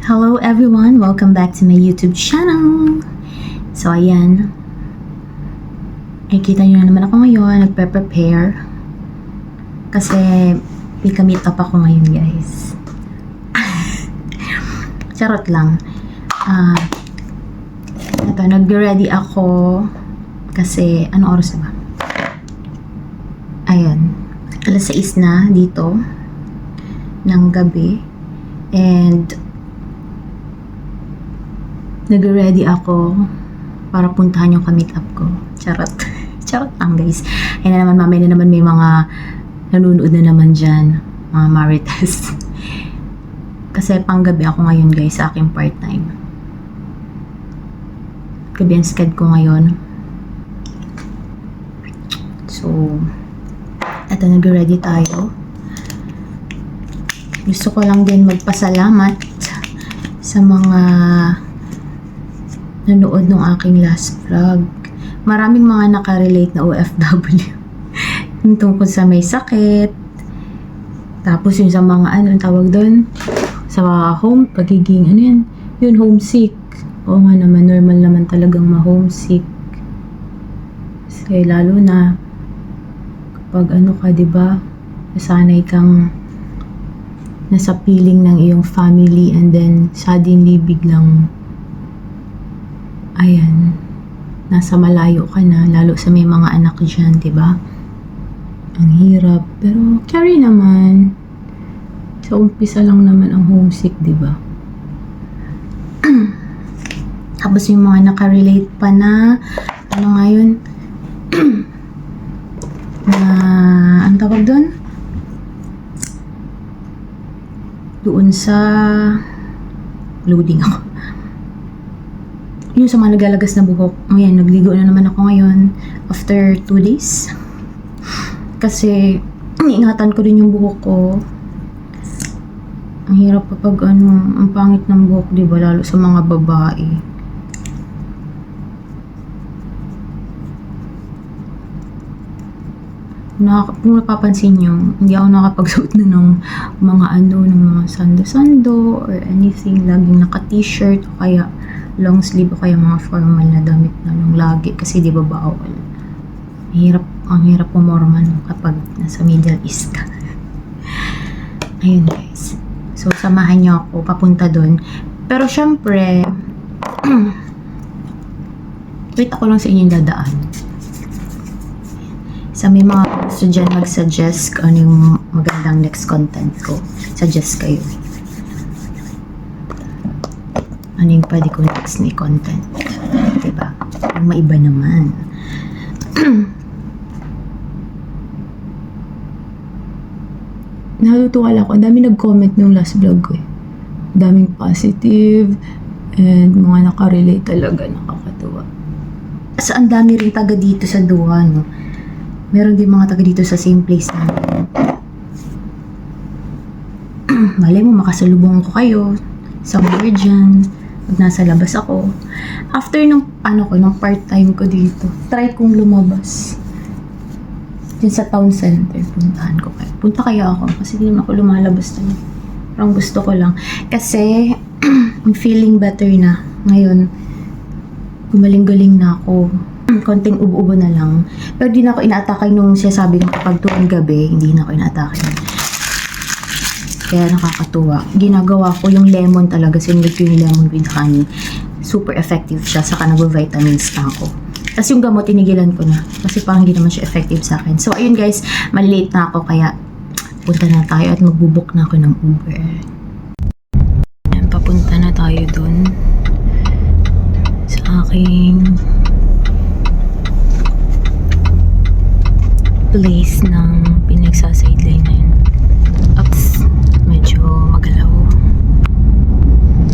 Hello everyone! Welcome back to my YouTube channel! So ayan, nakikita nyo na naman ako ngayon, nagpe-prepare kasi may ka-meet up ako ngayon guys. Charot lang. Ito, nag-ready ako kasi, anong oras na ba? Ayan, alas 6 na dito ng gabi and nag-ready ako para puntahan yung ka-meet up ko. Charot. Charot lang guys. Ayun na naman, mamaya na naman may mga nanonood na naman dyan. Mga marites. Kasi panggabi ako ngayon guys sa aking part-time. Gabi ang sked ko ngayon. So, eto, nag-ready tayo. Gusto ko lang din magpasalamat sa mga nanood ng aking last vlog. Maraming mga nakarelate na OFW. Yung tungkol sa may sakit. Tapos yung sa mga anong tawag doon? Sa home, pagiging ano yan? Yun, homesick. Oo nga naman, normal naman talagang ma-homesick. Kasi lalo na kapag ano ka, diba? Nasanay kang nasa piling ng iyong family and then suddenly biglang ayan, nasa malayo ka na, lalo sa may mga anak dyan, diba? Ang hirap, pero carry naman. Sa umpisa lang naman ang homesick, diba? Tapos yung mga nakarelate pa na, ano nga yun? Na, ang tawag doon? Doon sa loading ako. Yung sa mga naglalagas na buhok, ayan, nagligo na naman ako ngayon after 2 days. Kasi, ingatan ko din yung buhok ko. Ang hirap kapag ano, ang pangit ng buhok, diba? Lalo sa mga babae. Kung napapansin nyo, hindi ako nakapagsuot na ng mga ano, ng mga sando-sando or anything. Laging naka-t-shirt o kaya long sleeve o kaya mga formal na damit na nung lagi kasi di ba bawal. Ang hirap pumorma no, kapag nasa Middle East ka. Ayun guys. So samahan niyo ako papunta doon. Pero syempre wait ako lang sa inyong dadaan. Sa may mga gusto dyan mag-suggest kung ano yung magandang next content ko. Suggest kayo. Ano yung pwede ko next ni content. Diba? Yung maiba naman. Nalutuwa lang ako. Ang dami nag-comment nung last vlog ko eh. Daming positive and mga nakarelate talaga. Nakakatuwa. So, ang dami rin taga dito sa Doha, no? Meron din mga taga dito sa same place namin. Malay mo, makasalubong ko kayo somewhere dyan. Pag nasa labas ako. After nung, nung part-time ko dito, try kong lumabas. Dyan sa town center, puntahan ko kayo. Punta kaya ako, kasi hindi naman ako lumalabas talaga. Parang gusto ko lang. Kasi, I'm feeling better na. Ngayon, gumaling-galing na ako. Konting ubo-ubo na lang. Pero di na ako inaatake nung sinasabi ng kapag tuwing gabi, hindi na ako inaatake. Kaya nakakatuwa. Ginagawa ko yung lemon talaga. Sinulog ko yung lemon with honey. Super effective siya. Saka nag-vitamins na ako. Tapos yung gamot, tinigilan ko na. Kasi parang hindi naman siya effective sa akin. So, ayun guys. Malilate na ako. Kaya, punta na tayo at magbubook na ako ng Uber. Ayan, papunta na tayo dun. Sa aking place ng pinagsa-sideline na yun. Ups, medyo magalaw.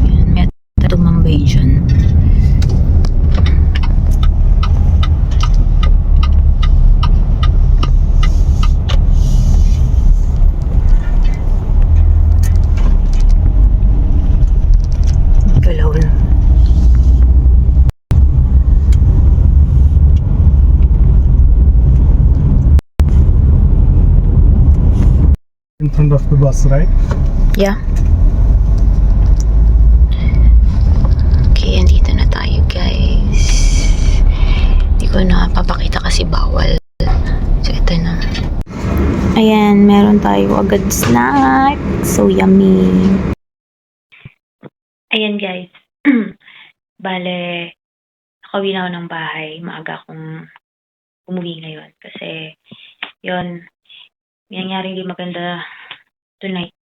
Ayan, may tumambay dyan. Galaw na. In front of the bus, right? Yeah. Meron tayo agad snack. So yummy. Ayan guys. Bale, nakauwi na ako ng bahay. Maaga akong umuwi ngayon. Kasi, yon may nangyari hindi maganda tonight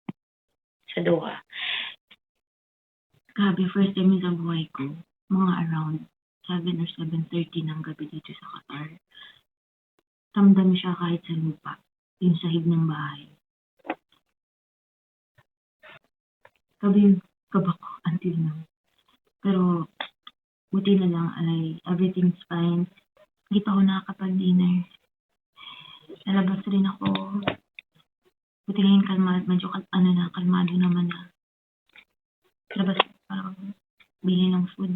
sa Doha. Grabe, first time sa buhay ko. Mga around 7 or 7:30 ng gabi dito sa Qatar. Ramdam siya kahit sa lupa. Yung sahig ng bahay. Sabi, kabak until now. Pero, buti na lang ay everything's fine. Hindi pa ako nakakapag-dinner. Lalabas rin ako. Buti ngayon medyo kalmado naman na. Labas parang bili ng food.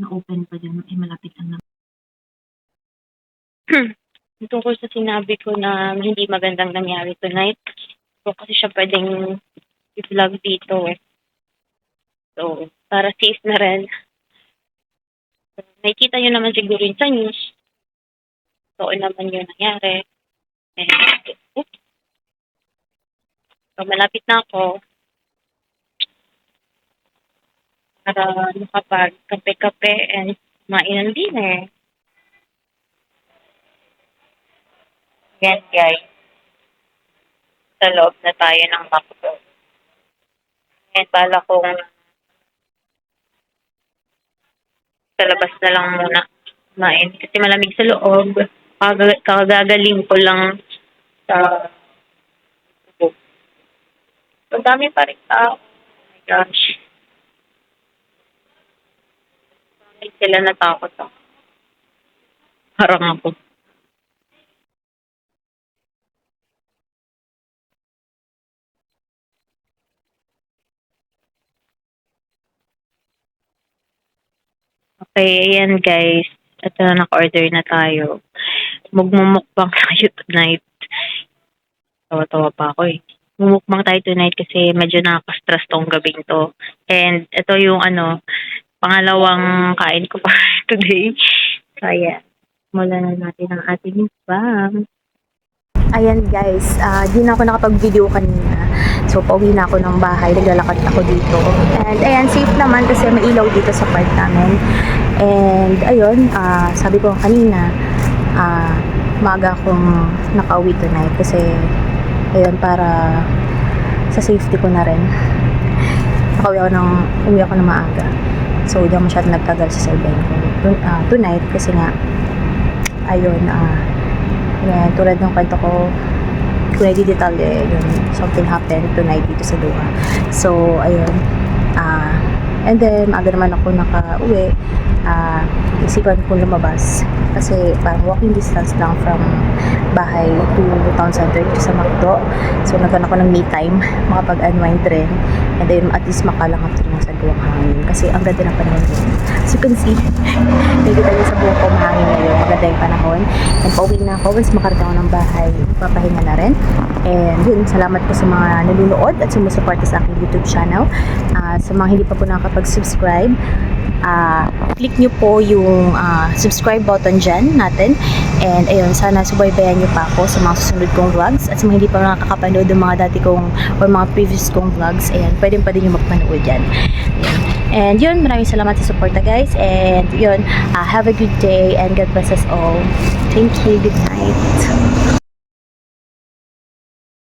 Na-open pa din. Malapit lang naman. Tungkol sa sinabi ko na hindi magandang nangyari tonight. So, kasi siya pwedeng i-vlog dito eh. So, para safe na rin. So, nakikita nyo naman siguro yun sa news. So, naman yun nangyari. And, oops. So, malapit na ako. Para makapag-kape-kape and kumain ng dinner. Yan guys. Sa loob na tayo ng McDo. And bala kong sa labas na lang muna kumain. Kasi malamig sa loob. Kagagaling ko lang sa loob. Ang dami pa rin tao. Oh my gosh. Sila natakot ako. Parang ako. Okay, ayan guys. At naka-order na tayo. Magmumukbang tayo tonight. Tawa-tawa pa ako eh. Mumukbang tayo tonight kasi medyo nakaka-stress tong gabing to. And ito yung pangalawang kain ko pa today. So ayan. Mula na natin ang ating mukbang. Ayan guys, di na ako nakapag-video kanina. So, pauwi na ako ng bahay. Naglalakad ako dito. And ayan, safe naman kasi may ilaw dito sa park namin. And ayun, sabi ko kanina, maaga akong nakauwi tonight kasi ayun, para sa safety ko na rin. Uwi ako ng maaga. So, hindi ako masyadong nagtagal sa Salben ko tonight kasi nga, ayun, yan, tulad ng kwento ko, kung nagdi-detalye, yun, something happened tonight dito sa Doha. So, ayun, and then, maaga naman ako nakauwi, isipan kong lumabas, kasi parang walking distance lang from bahay to town center dito sa McDo. So, nagkaroon ako ng me time, makapag-unwind rin, and then, at least makalangat rin sa buong hangin, kasi ang ganda ng panahon rin. As you can see, nakikita niyo sa buong ko mahangin ngayon, maganda yung panahon. And pauwi na ako, once makarating ako ng bahay, papahinga na rin. And yun, salamat po sa mga nanonood at sumusuporta sa aking YouTube channel. Sa mga hindi pa po nakakapag-subscribe, click nyo po yung subscribe button dyan natin. And ayun, sana subaybayan nyo pa ako sa mga susunod kong vlogs. At sa mga hindi pa nakakapanood ng mga dati kong or mga previous kong vlogs, ayan, pwede pa din yung magpanood dyan. Ayan. And yun, maraming salamat sa suporta guys. And yun, have a good day and God bless us all. Thank you. Good night.